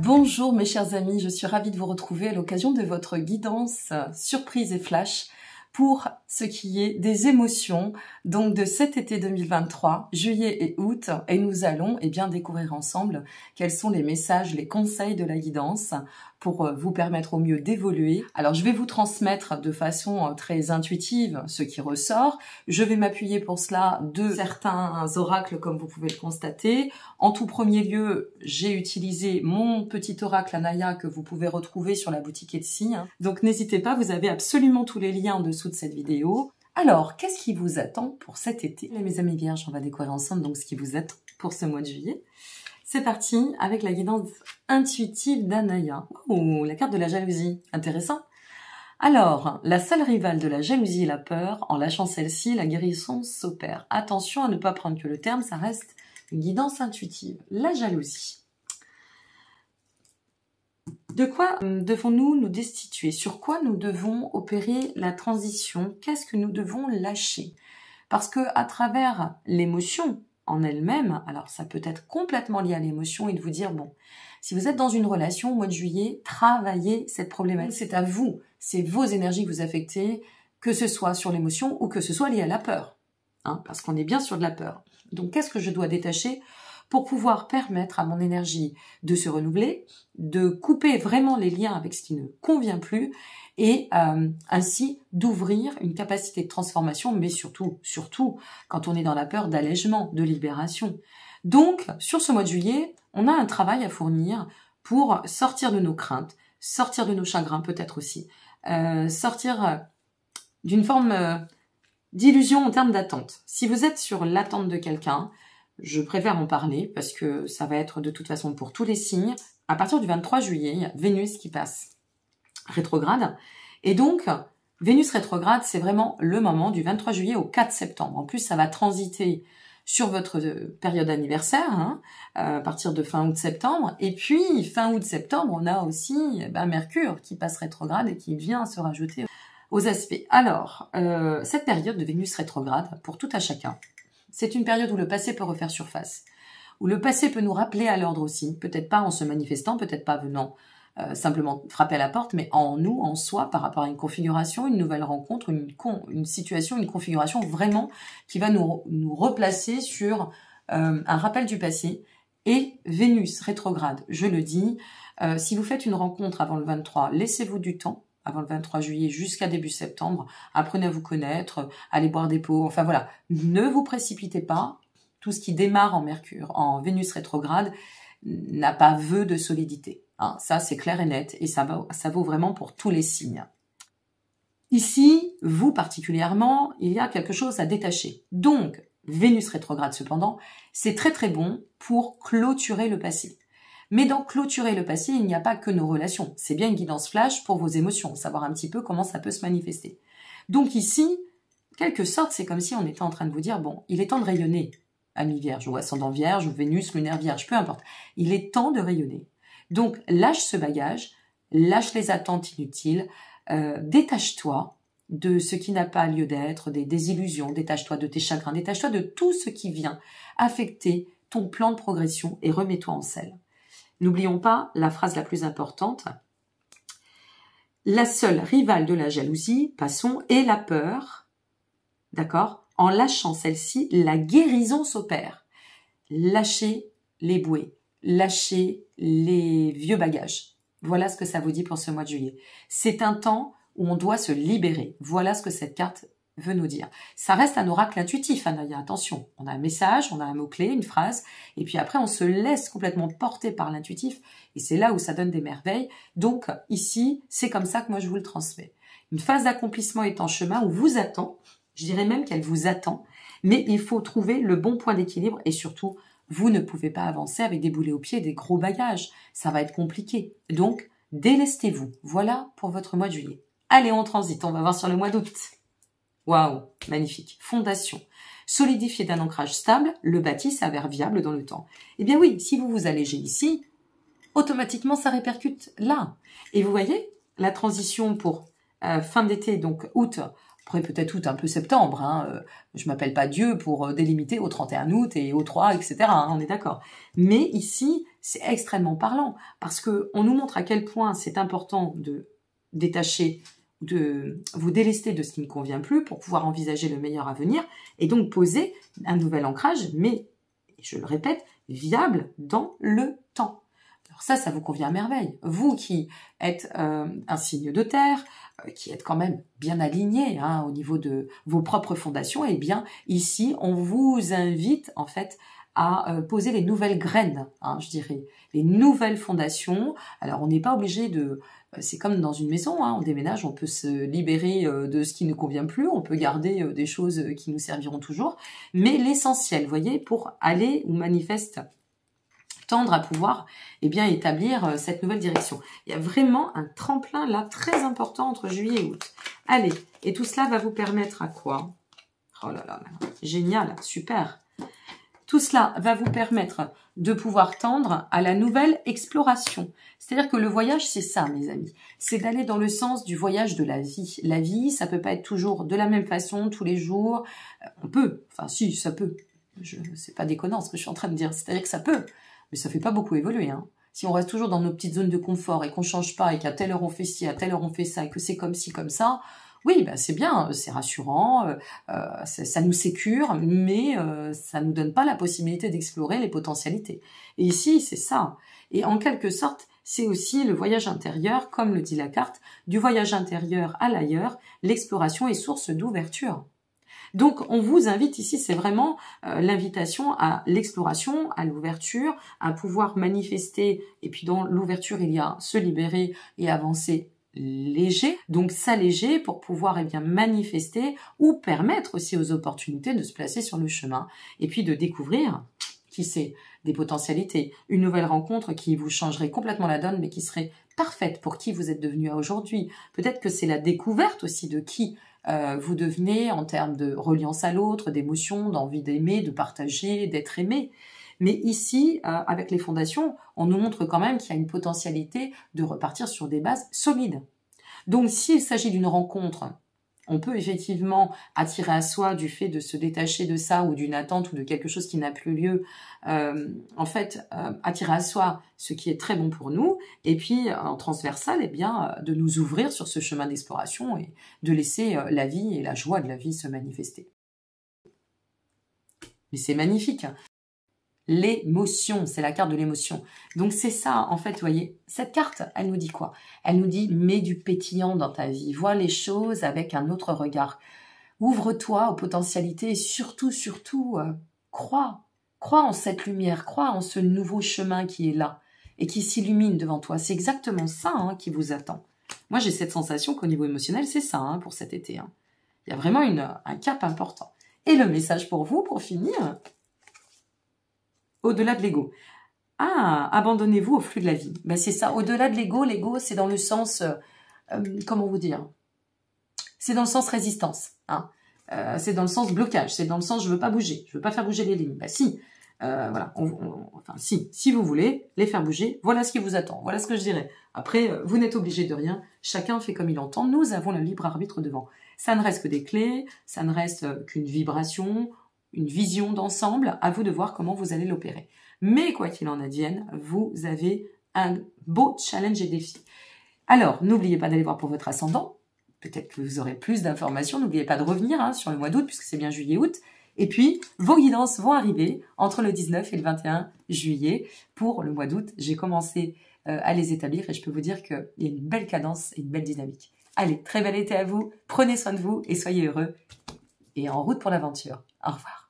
Bonjour mes chers amis, je suis ravie de vous retrouver à l'occasion de votre guidance surprise et flash pour ce qui est des émotions donc de cet été 2023, juillet et août, et nous allons découvrir ensemble quels sont les messages, les conseils de la guidance pour vous permettre au mieux d'évoluer. Alors je vais vous transmettre de façon très intuitive ce qui ressort. Je vais m'appuyer pour cela de certains oracles comme vous pouvez le constater. En tout premier lieu, j'ai utilisé mon petit oracle Anaya que vous pouvez retrouver sur la boutique Etsy. Donc n'hésitez pas, vous avez absolument tous les liens en dessous de cette vidéo. Alors, qu'est-ce qui vous attend pour cet été? Mes amis vierges, on va découvrir ensemble donc ce qui vous attend pour ce mois de juillet. C'est parti avec la guidance intuitive d'Anaya. Oh, la carte de la jalousie, intéressant. Alors, la seule rivale de la jalousie est la peur. En lâchant celle-ci, la guérison s'opère. Attention à ne pas prendre que le terme, ça reste une guidance intuitive. La jalousie. De quoi devons-nous nous destituer? Sur quoi nous devons opérer la transition? Qu'est-ce que nous devons lâcher? Parce que à travers l'émotion en elle-même, alors ça peut être complètement lié à l'émotion et de vous dire, bon, si vous êtes dans une relation au mois de juillet, travaillez cette problématique. C'est à vous, c'est vos énergies que vous affectez, que ce soit sur l'émotion ou que ce soit lié à la peur. Parce qu'on est bien sur de la peur. Donc qu'est-ce que je dois détacher pour pouvoir permettre à mon énergie de se renouveler, de couper vraiment les liens avec ce qui ne convient plus et ainsi d'ouvrir une capacité de transformation, mais surtout, quand on est dans la peur, d'allègement, de libération. Donc, sur ce mois de juillet, on a un travail à fournir pour sortir de nos craintes, sortir de nos chagrins peut-être aussi, sortir d'une forme d'illusion en termes d'attente. Si vous êtes sur l'attente de quelqu'un, je préfère en parler parce que ça va être de toute façon pour tous les signes. À partir du 23 juillet, il y a Vénus qui passe rétrograde. Et donc, Vénus rétrograde, c'est vraiment le moment du 23 juillet au 4 septembre. En plus, ça va transiter sur votre période anniversaire, à partir de fin août-septembre. Et puis, fin août-septembre, on a aussi Mercure qui passe rétrograde et qui vient se rajouter aux aspects. Alors, cette période de Vénus rétrograde, pour tout à chacun, c'est une période où le passé peut refaire surface, où le passé peut nous rappeler à l'ordre aussi, peut-être pas en se manifestant, peut-être pas venant simplement frapper à la porte, mais en nous, en soi, par rapport à une configuration, une nouvelle rencontre, une situation, une configuration vraiment qui va nous replacer sur un rappel du passé. Et Vénus rétrograde, je le dis, si vous faites une rencontre avant le 23, laissez-vous du temps, avant le 23 juillet jusqu'à début septembre, apprenez à vous connaître, allez boire des pots, enfin voilà, ne vous précipitez pas, tout ce qui démarre en Mercure, en Vénus rétrograde, n'a pas vœu de solidité. Ça, c'est clair et net, et ça vaut vraiment pour tous les signes. Ici, vous particulièrement, il y a quelque chose à détacher. Donc, Vénus rétrograde cependant, c'est très très bon pour clôturer le passé. Mais dans clôturer le passé, il n'y a pas que nos relations. C'est bien une guidance flash pour vos émotions, savoir un petit peu comment ça peut se manifester. Donc ici, quelque sorte, c'est comme si on était en train de vous dire, bon, il est temps de rayonner, ami vierge, ou ascendant vierge, ou Vénus, lunaire vierge, peu importe. Il est temps de rayonner. Donc, lâche ce bagage, lâche les attentes inutiles, détache-toi de ce qui n'a pas lieu d'être, des désillusions, détache-toi de tes chagrins, détache-toi de tout ce qui vient affecter ton plan de progression et remets-toi en selle. N'oublions pas la phrase la plus importante. La seule rivale de la jalousie, passons, est la peur. D'accord? En lâchant celle-ci, la guérison s'opère. Lâchez les bouées, lâchez les vieux bagages. Voilà ce que ça vous dit pour ce mois de juillet. C'est un temps où on doit se libérer. Voilà ce que cette carte veut nous dire. Ça reste un oracle intuitif, Anaya, attention. On a un message, on a un mot-clé, une phrase, et puis après on se laisse complètement porter par l'intuitif, et c'est là où ça donne des merveilles. Donc ici, c'est comme ça que moi je vous le transmets. Une phase d'accomplissement est en chemin, où vous attend, je dirais même qu'elle vous attend, mais il faut trouver le bon point d'équilibre, et surtout, vous ne pouvez pas avancer avec des boulets aux pieds et des gros bagages. Ça va être compliqué. Donc, délestez-vous. Voilà pour votre mois de juillet. Allez, on transite, on va voir sur le mois d'août. Waouh, magnifique. Fondation. Solidifié d'un ancrage stable, le bâti s'avère viable dans le temps. Eh bien oui, si vous vous allégez ici, automatiquement ça répercute là. Et vous voyez, la transition pour fin d'été, donc août, Après, peut-être août, un peu septembre. Hein. Je m'appelle pas Dieu pour délimiter au 31 août et au 3, etc. Hein, on est d'accord. Mais ici, c'est extrêmement parlant parce que on nous montre à quel point c'est important de détacher, de vous délester de ce qui ne convient plus pour pouvoir envisager le meilleur avenir et donc poser un nouvel ancrage, mais, je le répète, viable dans le temps. Alors ça vous convient à merveille. Vous qui êtes un signe de terre, qui êtes quand même bien aligné hein, au niveau de vos propres fondations, et bien ici, on vous invite en fait à poser les nouvelles graines, hein, je dirais, les nouvelles fondations. Alors, on n'est pas obligé de... C'est comme dans une maison, hein, on déménage, on peut se libérer de ce qui ne convient plus, on peut garder des choses qui nous serviront toujours, mais l'essentiel, vous voyez, pour aller ou manifeste tendre à pouvoir eh bien, établir cette nouvelle direction. Il y a vraiment un tremplin là très important entre juillet et août. Allez, et tout cela va vous permettre à quoi? Oh là là, génial, super. Tout cela va vous permettre de pouvoir tendre à la nouvelle exploration. C'est-à-dire que le voyage, c'est ça, mes amis. C'est d'aller dans le sens du voyage de la vie. La vie, ça peut pas être toujours de la même façon, tous les jours. On peut, enfin si, ça peut. C'est pas déconnant ce que je suis en train de dire. C'est-à-dire que ça peut, mais ça fait pas beaucoup évoluer. Hein. Si on reste toujours dans nos petites zones de confort et qu'on change pas et qu'à telle heure on fait ci, à telle heure on fait ça et que c'est comme ci, comme ça, oui, ben c'est bien, c'est rassurant, ça nous sécure, mais ça nous donne pas la possibilité d'explorer les potentialités. Et ici, c'est ça. Et en quelque sorte, c'est aussi le voyage intérieur, comme le dit la carte, du voyage intérieur à l'ailleurs, l'exploration est source d'ouverture. Donc, on vous invite ici, c'est vraiment l'invitation à l'exploration, à l'ouverture, à pouvoir manifester. Et puis, dans l'ouverture, il y a se libérer et avancer léger, donc s'alléger pour pouvoir eh bien manifester ou permettre aussi aux opportunités de se placer sur le chemin et puis de découvrir, qui sait, des potentialités, une nouvelle rencontre qui vous changerait complètement la donne mais qui serait parfaite pour qui vous êtes devenu à aujourd'hui. Peut-être que c'est la découverte aussi de qui vous devenez en termes de reliance à l'autre, d'émotion, d'envie d'aimer, de partager, d'être aimé. Mais ici, avec les fondations, on nous montre quand même qu'il y a une potentialité de repartir sur des bases solides. Donc, s'il s'agit d'une rencontre, on peut effectivement attirer à soi du fait de se détacher de ça ou d'une attente ou de quelque chose qui n'a plus lieu, attirer à soi ce qui est très bon pour nous, et puis en transversal, eh bien, de nous ouvrir sur ce chemin d'exploration et de laisser la vie et la joie de la vie se manifester. Mais c'est magnifique, hein. L'émotion, c'est la carte de l'émotion. Donc c'est ça, en fait, vous voyez, cette carte, elle nous dit quoi? Elle nous dit, mets du pétillant dans ta vie, vois les choses avec un autre regard. Ouvre-toi aux potentialités et surtout, crois en cette lumière, crois en ce nouveau chemin qui est là et qui s'illumine devant toi. C'est exactement ça hein, qui vous attend. Moi, j'ai cette sensation qu'au niveau émotionnel, c'est ça hein, pour cet été. Hein. Il y a vraiment un cap important. Et le message pour vous, pour finir... Au-delà de l'ego. Ah, abandonnez-vous au flux de la vie. Ben c'est ça, au-delà de l'ego, l'ego c'est dans le sens, comment vous dire? C'est dans le sens résistance. Hein. C'est dans le sens blocage, c'est dans le sens je veux pas bouger, je veux pas faire bouger les lignes. Ben si, voilà, si vous voulez les faire bouger, voilà ce qui vous attend, voilà ce que je dirais. Après, vous n'êtes obligé de rien, chacun fait comme il entend, nous avons le libre arbitre devant. Ça ne reste que des clés, ça ne reste qu'une vibration, une vision d'ensemble, à vous de voir comment vous allez l'opérer. Mais quoi qu'il en advienne, vous avez un beau challenge et défi. Alors, n'oubliez pas d'aller voir pour votre ascendant. Peut-être que vous aurez plus d'informations. N'oubliez pas de revenir hein, sur le mois d'août, puisque c'est bien juillet-août. Et puis, vos guidances vont arriver entre le 19 et le 21 juillet. Pour le mois d'août, j'ai commencé à les établir et je peux vous dire qu'il y a une belle cadence et une belle dynamique. Allez, très bel été à vous. Prenez soin de vous et soyez heureux. Et en route pour l'aventure. Au revoir.